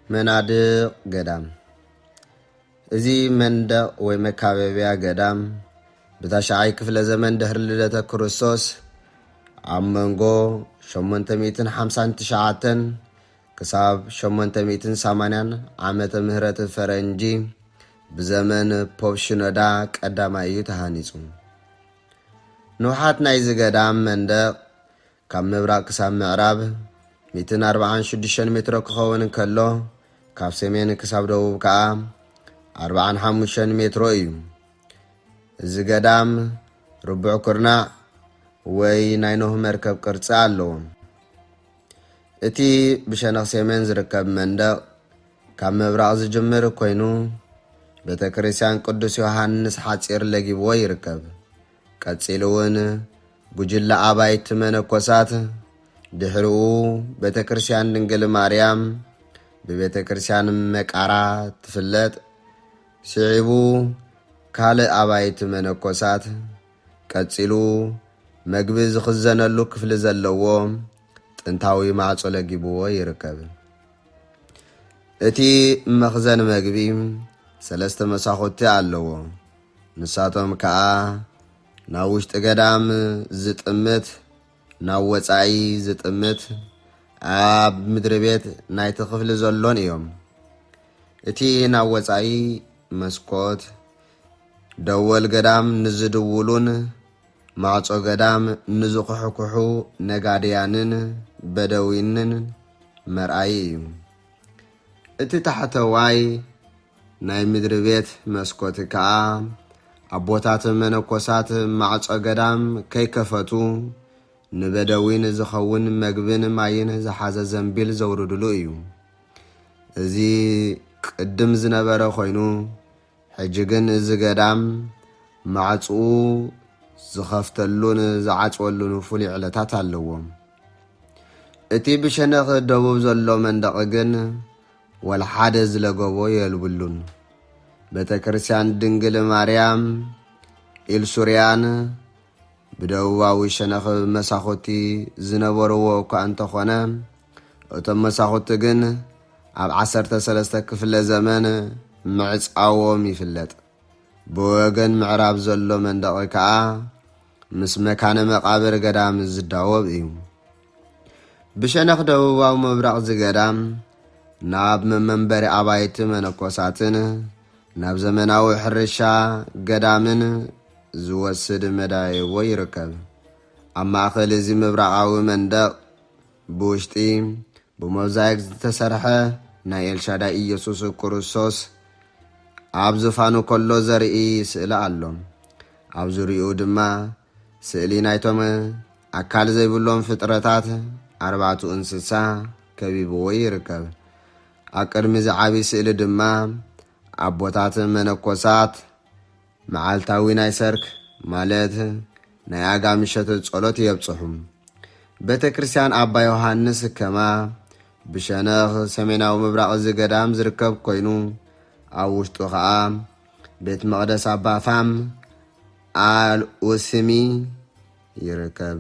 منادق قدام ازي مندق ومكاببيا قدام بتاشعي كفل زمن دهر لدى كروسوس عمنغو 859 كساب 880 عامة مهرة فرنجي بزمن بوبشنودا قدام ايو تهانيسو نوحات نايز قدام مندق كم مبراق كساب معراب 246 متر كخون كله كاب سمين كساب دوب كا 45 متر ايو እዚ ገዳም ربع كرنا ወይ ናይኖህ መርከብ ቅርጽ አለው እቲ ብሸነኽ ሰሜን ዝርከብ መንደቕ ካብ ምብራቕ ዝጅምር ኮይኑ ቤተክርስትያን ቅዱስ ዮሐንስ ሓጺር ለጊብዎ ይርከብ ቀጺሉ እውን ጉጅለ ኣባይት መነኮሳት ድሕሪኡ ቤተክርስትያን ድንግል ማርያም ብቤተክርስትያን መቃራ ትፍለጥ ስዒቡ ካልእ ኣባይት መነኮሳት ቀጺሉ መግቢ ዝኽዘነሉ ክፍሊ ዘለዎ ጥንታዊ ማዕጾ ለጊብዎ ይርከብ እቲ መኽዘን መግቢ ሰለስተ መሳኹቲ ኣለዎ ንሳቶም ከዓ ናብ ውሽጢ ገዳም ዝጥምት ናብ ወጻኢ ዝጥምት ኣብ ምድሪ ቤት ናይቲ ክፍሊ ዘሎን እዮም እቲ ናብ ወጻኢ መስኮት ደወል ገዳም ንዝድውሉን ማዕጾ ገዳም ንዝኹሕኩሑ ነጋድያንን በደዊንን መርኣይ እዩ እቲ ታሕተዋይ ናይ ምድሪ ቤት መስኮት ከዓ ኣቦታት መነኮሳት ማዕጾ ገዳም ከይከፈቱ ንበደዊን ዝኸውን መግብን ማይን ዝሓዘ ዘንቢል ዘውርድሉ እዩ እዚ ቅድም ዝነበረ ኮይኑ ሕጂ ግን እዚ ገዳም ማዕጽኡ ዝኸፍተሉን ዝዓጽወሉን ፍሉይ ዕለታት ኣለዎ እቲ ብሸነኽ ደቡብ ዘሎ መንደቕ ግን ወልሓደ ዝለገቦ የልብሉን ቤተክርስትያን ድንግል ማርያም ኢልሱርያን ብደቡባዊ ሸነኽ መሳኹቲ ዝነበርዎ እኳ እንተኾነ እቶም መሳኹቲ ግን ኣብ 13 ክፍለ ዘመን ምዕጻዎም ይፍለጥ ብወገን ምዕራብ ዘሎ መንደቕ ከዓ ምስ መካነ መቃብር ገዳም ዝዳወብ እዩ ብሸነኽ ደቡባዊ ምብራቕ ዝገዳም ናብ መንበሪ ኣባይቲ መነኮሳትን ናብ ዘመናዊ ሕርሻ ገዳምን ዝወስድ መዳይዎ ይርከብ ኣብ ማእኸል እዚ ምብራቓዊ መንደቕ ብውሽጢ ብሞዛይክ ዝተሰርሐ ናይ ኤልሻዳይ ኢየሱስ ክርስቶስ ኣብ ዝፋኑ ከሎ ዘርኢ ስእሊ ኣሎ ኣብ ዙርይኡ ድማ ስእሊ ናይቶም ኣካል ዘይብሎም ፍጥረታት 4 እንስሳ ከቢብዎ ይርከብ ኣብ ቅድሚ ዝዓቢ ስእሊ ድማ ኣቦታት መነኮሳት መዓልታዊ ናይ ሰርክ ማለት ናይ ኣጋምሸት ጸሎት የብጽሑ ቤተክርስትያን ኣባ ዮሐንስ ከማ ብሸነኽ ሰሜናዊ ምብራቕ ዝገዳም ዝርከብ ኮይኑ ኣብ ውሽጡ ከዓ ቤት መቕደስ ኣባ ፋም አልኡስሚ ይርከብ